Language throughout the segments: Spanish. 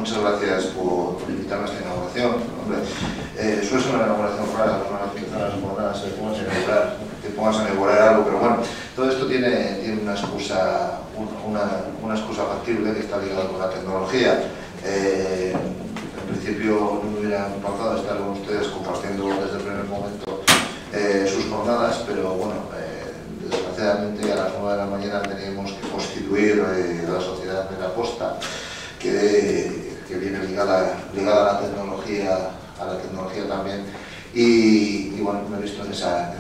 muchas gracias por invitarme a esta inauguración. Hombre, suele ser una inauguración rara, unas jornadas te pongas a inaugurar algo, pero bueno, todo esto tiene una excusa factible que está ligada con la tecnología. En principio no me hubiera importado estar con ustedes compartiendo desde el primer momento sus jornadas, pero bueno, desgraciadamente a las 9 de la mañana teníamos que constituir la sociedad Metaposta, que viene ligada a la tecnología también, y bueno, me he visto en esa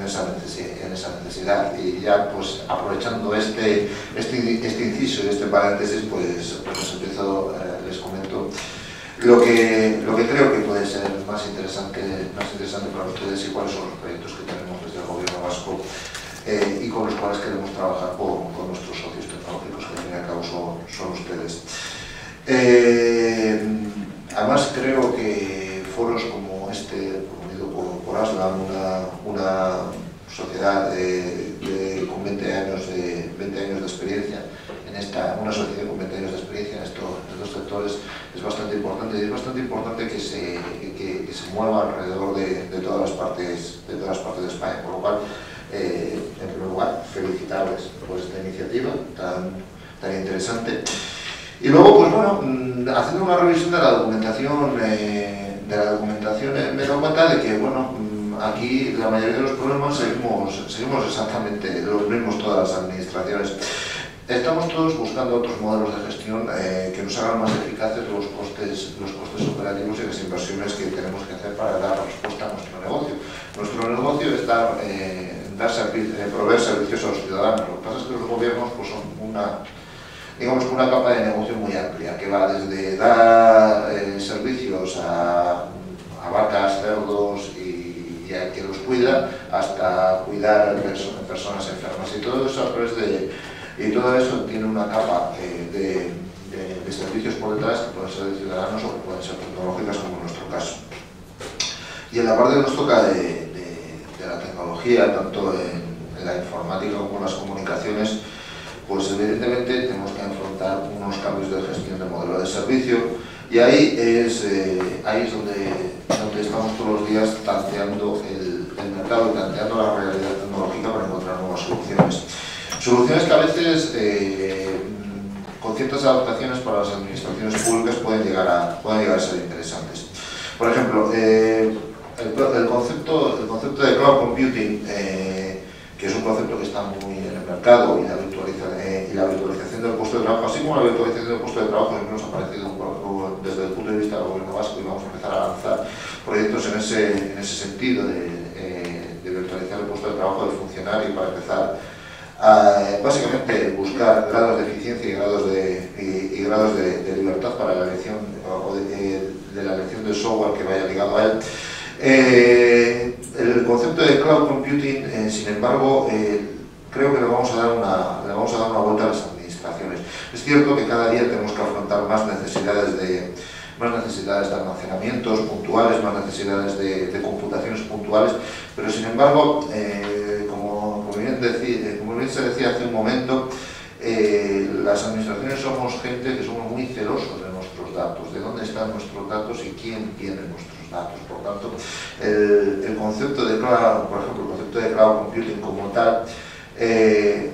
necesidad, y ya pues aprovechando este inciso y este paréntesis, pues empiezo, les comento lo que creo que puede ser más interesante para ustedes y cuáles son los proyectos que tenemos desde el Gobierno vasco y con los cuales queremos trabajar con nuestros socios tecnológicos, que al fin y al cabo son ustedes. Además, creo que foros como este, promovido por ASLAM, una sociedad con 20 años de experiencia una sociedad con 20 años de experiencia en estos sectores, es bastante importante, y es bastante importante que se mueva alrededor de todas las partes de España, por lo cual, en primer lugar, felicitarles por esta iniciativa tan interesante. Y luego, pues bueno, haciendo una revisión de la documentación, me he dado cuenta de que, bueno, aquí la mayoría de los problemas seguimos exactamente los mismos todas las administraciones. Estamos todos buscando otros modelos de gestión que nos hagan más eficaces los costes operativos y las inversiones que tenemos que hacer para dar respuesta a nuestro negocio. Nuestro negocio es proveer servicios a los ciudadanos. Lo que pasa es que los gobiernos pues, son una capa de negocio muy amplia, que va desde dar servicios a vacas, cerdos y a quien los cuida, hasta cuidar a personas enfermas, y todo eso a través y todo eso tiene una capa de servicios por detrás, que pueden ser de ciudadanos o que pueden ser tecnológicas, como en nuestro caso. Y en la parte que nos toca de la tecnología, tanto en la informática como en las comunicaciones, pues evidentemente tenemos que afrontar unos cambios de gestión de modelo de servicio, y ahí es donde estamos todos los días tanteando el mercado y tanteando la realidad tecnológica para encontrar nuevas soluciones. Soluciones que a veces, con ciertas adaptaciones para las administraciones públicas, pueden llegar a ser interesantes. Por ejemplo, el concepto de cloud computing, que es un concepto que está muy en el mercado, y la virtualización del puesto de trabajo, así como la virtualización del puesto de trabajo, que nos ha parecido desde el punto de vista del Gobierno vasco, y vamos a empezar a lanzar proyectos en ese sentido de virtualizar el puesto de trabajo del funcionario, para empezar básicamente buscar grados de eficiencia y grados de libertad para la elección de la elección del software que vaya ligado a él. El concepto de cloud computing, sin embargo, creo que le vamos a dar una vuelta a las administraciones. Es cierto que cada día tenemos que afrontar más necesidades de almacenamientos puntuales, más necesidades de computaciones puntuales, pero sin embargo, como bien se decía hace un momento, las administraciones somos gente que somos muy celosos de nuestros datos, de dónde están nuestros datos y quién tiene nuestros datos. Por tanto, el concepto de cloud, por ejemplo, el concepto de cloud computing como tal,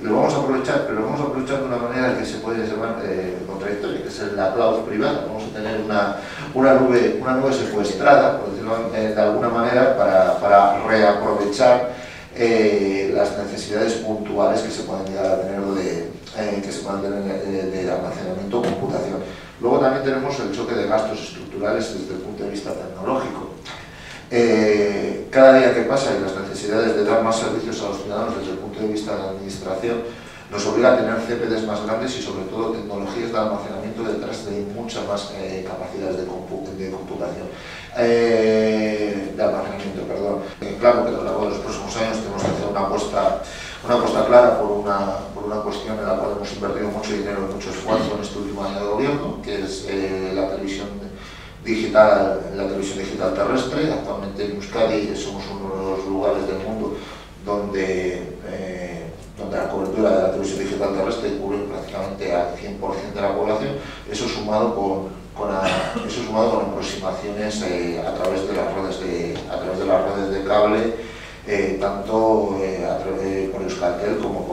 lo vamos a aprovechar, pero lo vamos a aprovechar de una manera que se puede llamar contradictoria, que es la cloud privada. Vamos a tener una nube secuestrada, por decirlo de alguna manera, para reaprovechar las necesidades puntuales que se pueden llegar a tener de almacenamiento o computación. Luego también tenemos el choque de gastos estructurales desde el punto de vista tecnológico. Cada día que pasa, y las necesidades de dar más servicios a los ciudadanos desde el punto de vista de la administración, nos obliga a tener CPDs más grandes y sobre todo tecnologías de almacenamiento detrás de muchas más capacidades de computación. De almacenamiento, perdón. Claro que a lo largo de los próximos años tenemos que hacer una apuesta clara por una cuestión en la cual hemos invertido mucho dinero y mucho esfuerzo en este último año de gobierno, que es la televisión digital terrestre. Actualmente en Euskadi somos uno de los lugares del mundo donde la cobertura de la televisión digital terrestre cubre prácticamente al 100% de la población. Eso sumado con con aproximaciones a través de las redes de cable, tanto por Euskaltel como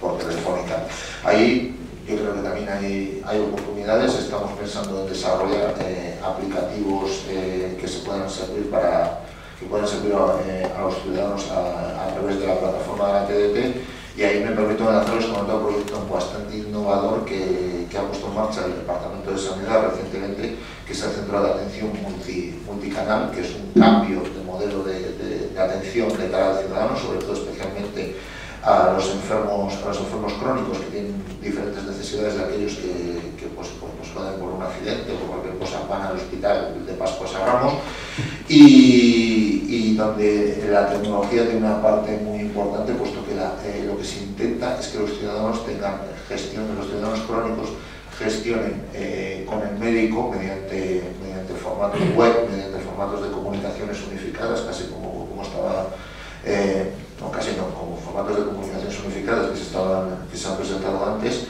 por Telefónica. Ahí yo creo que también hay oportunidades. Estamos pensando en desarrollar aplicativos que puedan servir a los ciudadanos a través de la plataforma de la TDT, y ahí me permito hacerles comentar un proyecto bastante innovador que ha puesto en marcha el Departamento de Sanidad recientemente, que es el Centro de Atención Multicanal, que es un cambio de modelo de atención de cara al ciudadano, sobre todo especialmente a los enfermos crónicos que tienen diferentes necesidades, de aquellos que pues pueden por un accidente o por cualquier cosa van al hospital de Pascuas a Ramos, y donde la tecnología tiene una parte muy importante, puesto que lo que se intenta es que los ciudadanos tengan gestión, los ciudadanos crónicos gestionen con el médico mediante formatos web, mediante formatos de comunicaciones unificadas, casi como estaba, no casi no, como formatos de comunicaciones unificadas que se han presentado antes,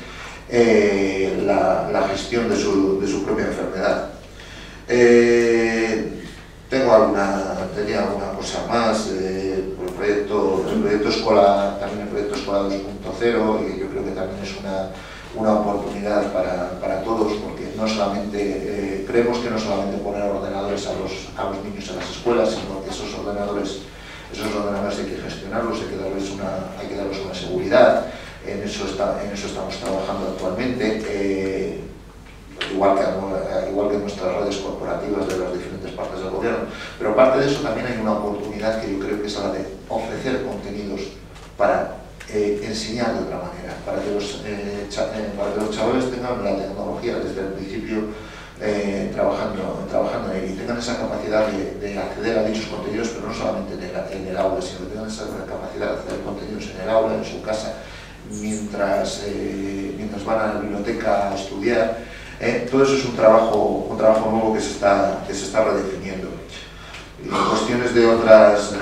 la gestión de su propia enfermedad. Tenía alguna cosa más, el proyecto Escola, también el proyecto Escola 2.0, y yo creo que también es una oportunidad para todos, porque no solamente creemos que no solamente poner ordenadores a los niños en las escuelas, sino que esos ordenadores hay que gestionarlos, hay que darles una seguridad. En eso estamos trabajando actualmente, igual que nuestras redes corporativas de las diferentes partes del gobierno. Pero aparte de eso también hay una oportunidad que yo creo que es la de ofrecer contenidos para enseñar de otra manera, para que los chavales tengan la tecnología desde el principio trabajando en él, y tengan esa capacidad de acceder a dichos contenidos, pero no solamente en el aula, sino que tengan esa capacidad de acceder a contenidos en el aula, en su casa, mientras van a la biblioteca a estudiar. Todo eso es un trabajo nuevo que se está redefiniendo. Y cuestiones de otras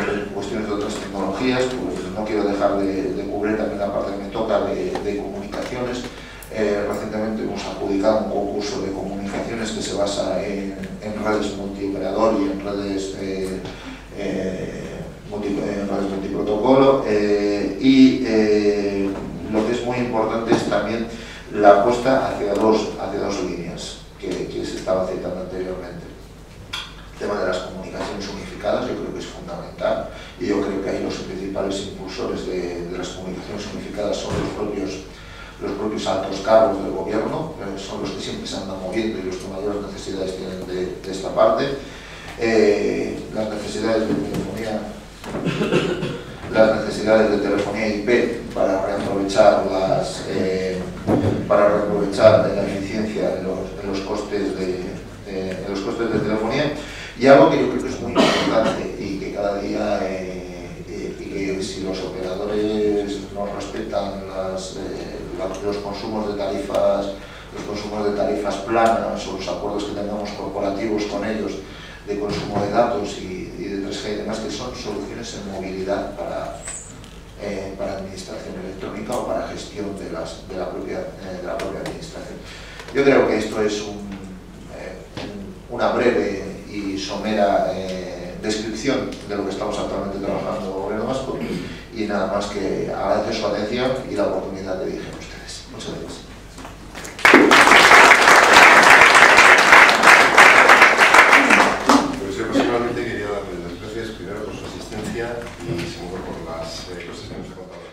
tecnologías, pues no quiero dejar de cubrir también la parte que me toca de comunicaciones. Recientemente hemos adjudicado un concurso de comunicaciones que se basa en redes multioperador y en redes multiprotocolo, lo que es muy importante es también la apuesta hacia dos líneas que se estaba citando anteriormente. El tema de las comunicaciones unificadas yo creo que es fundamental, y yo creo que ahí los principales impulsores de las comunicaciones unificadas son los propios altos cargos del gobierno, son los que siempre se andan moviendo y los que mayores necesidades tienen de esta parte. Las necesidades de telefonía IP para reaprovechar la eficiencia en los costes de telefonía, y algo que yo creo que es muy importante y que cada día y que si los operadores no respetan los consumos de tarifas planas, o los acuerdos que tengamos corporativos con ellos de consumo de datos y de 3G y demás, que son soluciones en movilidad para administración electrónica o para gestión de la propia administración. Yo creo que esto es una breve y somera descripción de lo que estamos actualmente trabajando en el Gobierno vasco, y nada más que agradecer su atención y la oportunidad que dijeron ustedes. Muchas gracias. Pues yo personalmente quería darles las gracias primero por su asistencia y segundo por las cosas que nos ha contado.